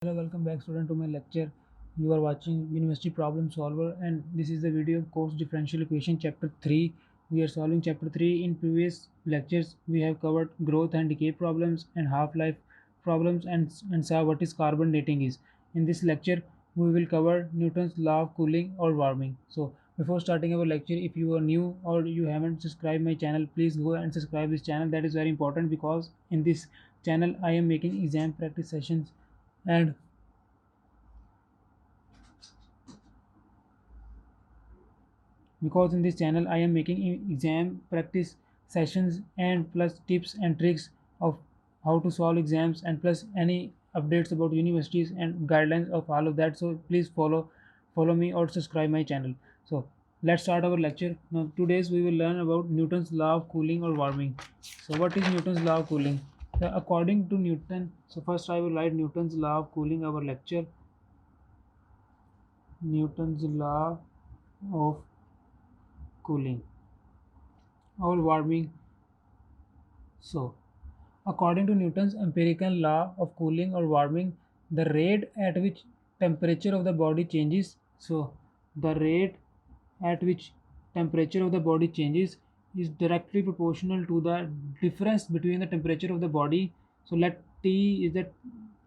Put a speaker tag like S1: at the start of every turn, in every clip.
S1: Hello, welcome back student to my lecture. You are watching University Problem Solver and this is the video course differential equation chapter 3. We are solving chapter 3. In previous lectures we have covered growth and decay problems and half-life problems and saw what is carbon dating is. In this lecture we will cover Newton's law of cooling or warming. So before starting our lecture, if you are new or you haven't subscribed my channel, please go and subscribe this channel. That is very important because in this channel I am making exam practice sessions and because in this channel I am making exam practice sessions and plus tips and tricks of how to solve exams and plus any updates about universities and guidelines of all of that. So please follow me or subscribe my channel. So let's start our lecture. Now today's we will learn about Newton's law of cooling or warming. So what is Newton's law of cooling? According to Newton, so first I will write Newton's law of cooling, our lecture. Newton's law of cooling or warming. So, according to Newton's empirical law of cooling or warming, the rate at which temperature of the body changes. So, the rate at which temperature of the body changes is directly proportional to the difference between the temperature of the body. So, let T is the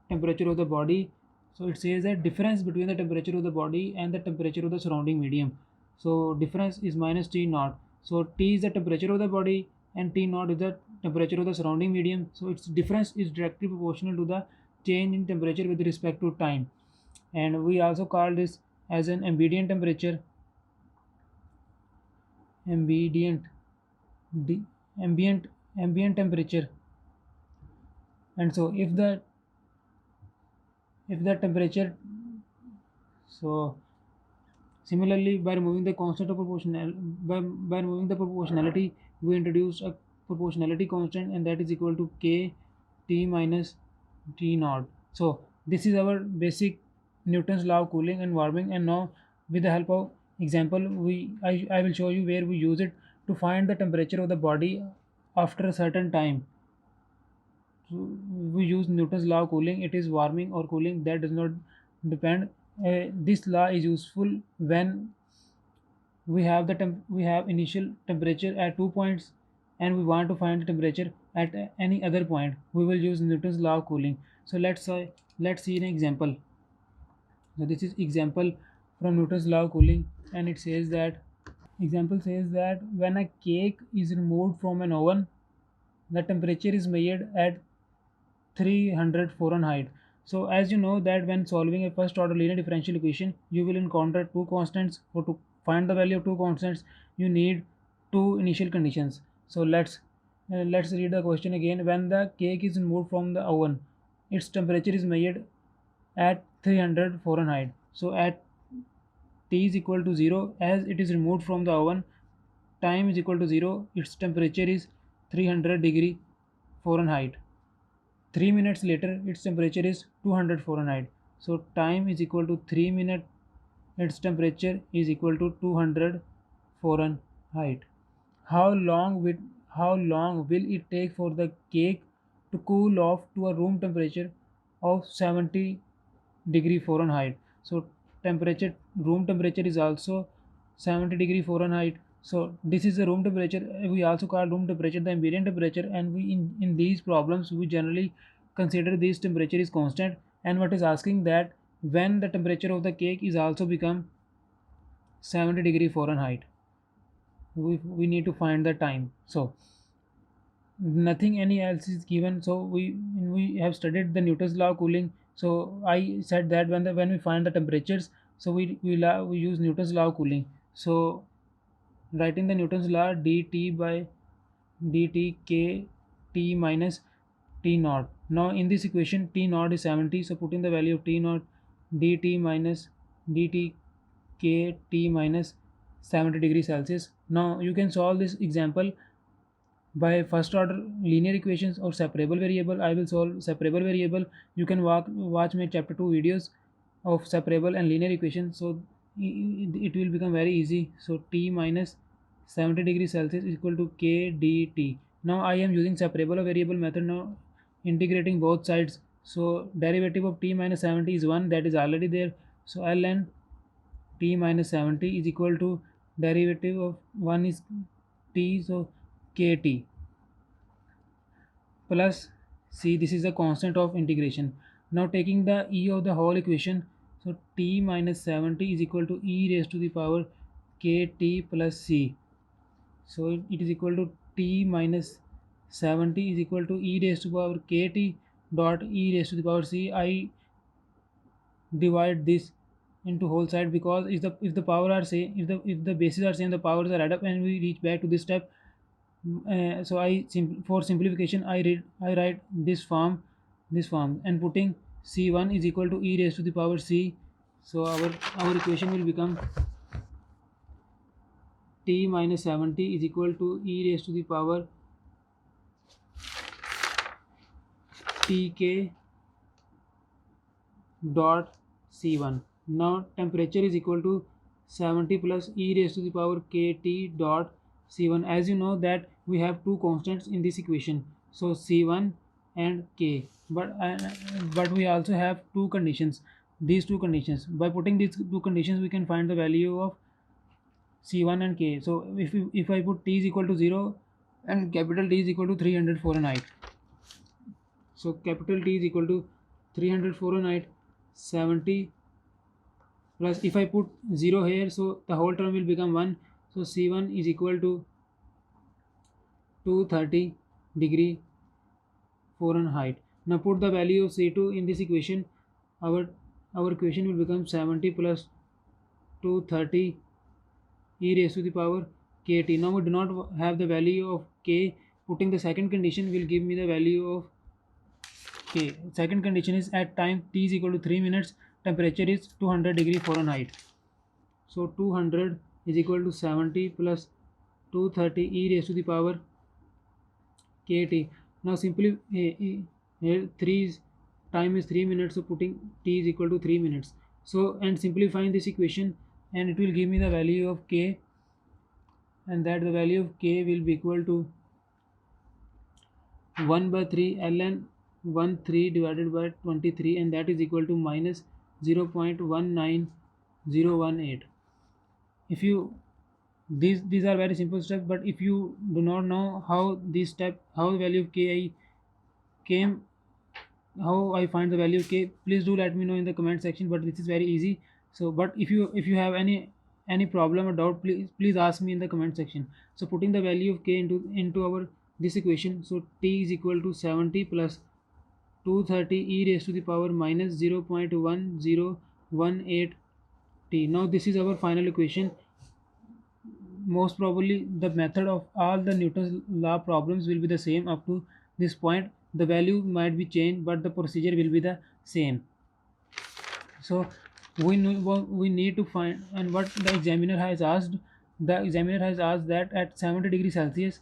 S1: temperature of the body. So, it says that difference between the temperature of the body and the temperature of the surrounding medium. So, difference is minus T naught. So, T is the temperature of the body and T naught is the temperature of the surrounding medium. So its difference is directly proportional to the change in temperature with respect to time. And we also call this as an ambient temperature. Ambient, the ambient temperature. And so if the temperature, so similarly, by removing the constant of by removing the proportionality, we introduce a proportionality constant, and that is equal to k T minus T naught. So this is our basic Newton's law of cooling and warming. And now, with the help of example, I will show you where we use it to find the temperature of the body after a certain time. So we use Newton's law of cooling. It is warming or cooling, that does not depend. This law is useful when we have initial temperature at 2 points and we want to find the temperature at any other point. We will use Newton's law of cooling. So let's see an example. So this is example from Newton's law of cooling, and it says that example says that when a cake is removed from an oven, the temperature is measured at 300 Fahrenheit. So as you know that when solving a first order linear differential equation, you will encounter two constants. For to find the value of two constants, you need two initial conditions. So let's read the question again. When the cake is removed from the oven, its temperature is measured at 300 Fahrenheit. So at T is equal to 0, as it is removed from the oven, time is equal to 0, its temperature is 300 degree Fahrenheit. 3 minutes later, its temperature is 200 Fahrenheit. So time is equal to 3 minutes, its temperature is equal to 200 Fahrenheit. How long will how long will it take for the cake to cool off to a room temperature of 70 degree Fahrenheit? So temperature room temperature is also 70 degree Fahrenheit. So this is the room temperature. We also call room temperature the ambient temperature, and we in these problems we generally consider this temperature is constant. And what is asking that when the temperature of the cake is also become 70 degree Fahrenheit, we need to find the time. So nothing any else is given. So we have studied the Newton's law of cooling. So I said that when we find the temperatures, so we use Newton's law of cooling. So writing the Newton's law, dt by dt k T minus T naught. Now in this equation T naught is 70, so putting the value of T naught, dt minus dt k T minus 70 degrees Celsius. Now you can solve this example by first order linear equations or separable variable. I will solve separable variable. You can watch my chapter 2 videos of separable and linear equations. So it will become very easy. So T minus 70 degrees Celsius is equal to k dt. Now I am using separable variable method, now integrating both sides. So derivative of t minus 70 is 1, that is already there. So ln t minus 70 is equal to derivative of 1 is t, so kt plus c, this is the constant of integration. Now taking the e of the whole equation, so t minus 70 is equal to e raised to the power kt plus c. So it is equal to t minus 70 is equal to e raised to the power kt dot e raised to the power c. I divide this into whole side, because if the power are same, if the bases are same, the powers are add up and we reach back to this step. So for simplification I write this form and putting c1 is equal to e raised to the power c. So our equation will become t minus 70 is equal to e raised to the power tk dot c1. Now temperature is equal to 70 plus e raised to the power kt dot c1. As you know that we have two constants in this equation, so c1 and k, but we also have two conditions. These two conditions, by putting these two conditions we can find the value of c1 and k. So if I put t is equal to 0 and capital T is equal to 300 Fahrenheit, so capital T is equal to 300 Fahrenheit, 70 plus if I put 0 here, so the whole term will become 1. So C1 is equal to 230 degree Fahrenheit. Now put the value of C2 in this equation. Our equation will become 70 plus 230 e raised to the power kt. Now we do not have the value of k. Putting the second condition will give me the value of k. Second condition is at time t is equal to 3 minutes, temperature is 200 degree Fahrenheit. So 200 is equal to 70 plus 230 e raised to the power kt. Now simply here 3 is time is 3 minutes, so putting t is equal to 3 minutes. So and simplifying this equation, and it will give me the value of k, and that the value of k will be equal to 1 by 3 ln 1 3 divided by 23, and that is equal to minus 0.19018. If you these are very simple steps, but if you do not know how this step, how the value of k I came, how I find the value of k, please do let me know in the comment section. But this is very easy. So but if you have any problem or doubt, please ask me in the comment section. So putting the value of k into our this equation, so t is equal to 70 plus 230 e raised to the power minus 0.1018 t. Now this is our final equation. Most probably the method of all the Newton's law problems will be the same up to this point. The value might be changed, but the procedure will be the same. So we need to find, and what the examiner has asked, that at 70 degrees Celsius,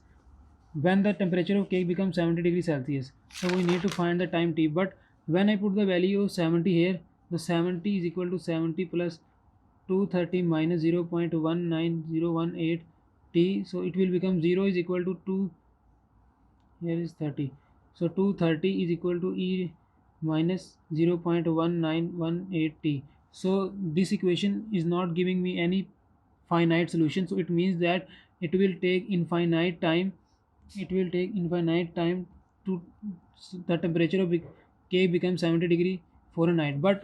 S1: when the temperature of cake becomes 70 degrees Celsius, so we need to find the time t. But when I put the value of 70 here, the 70 is equal to 70 plus 230 minus 0.19018 t, so it will become 0 is equal to 2, here is 30, so 230 is equal to e minus 0.1918 t. So this equation is not giving me any finite solution, so it means that it will take infinite time, to the temperature of K becomes 70 degree Fahrenheit. But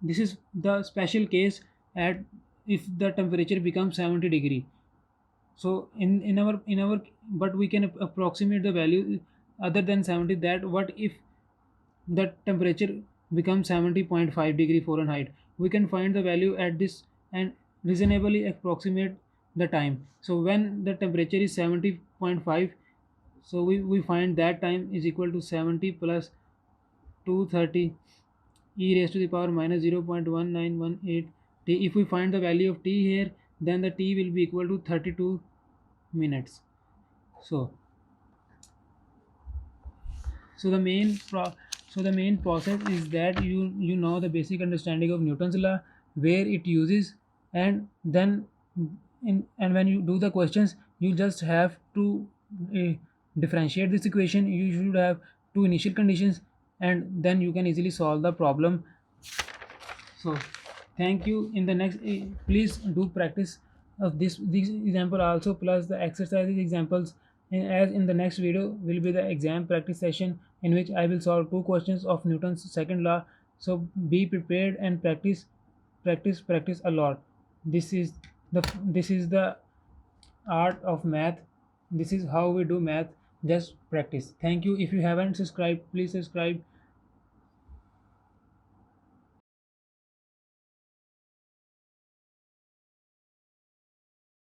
S1: this is the special case at if the temperature becomes 70 degree. So in our but we can approximate the value other than 70, that what if the temperature becomes 70.5 degree Fahrenheit, we can find the value at this and reasonably approximate the time. So when the temperature is 70.5, so we find that time is equal to 70 plus 230 e raised to the power minus 0.1918 t. If we find the value of t here, then the t will be equal to 32 minutes. So the main process is that you know the basic understanding of Newton's law, where it uses, and then and when you do the questions, you just have to uh, differentiate this equation. You should have two initial conditions, and then you can easily solve the problem. So thank you. In the next, please do practice of this example also, plus the exercises examples. And as in the next video will be the exam practice session, in which I will solve two questions of Newton's second law. So be prepared and practice a lot. This is the art of math. This is how we do math. Just practice. Thank you. If you haven't subscribed, please subscribe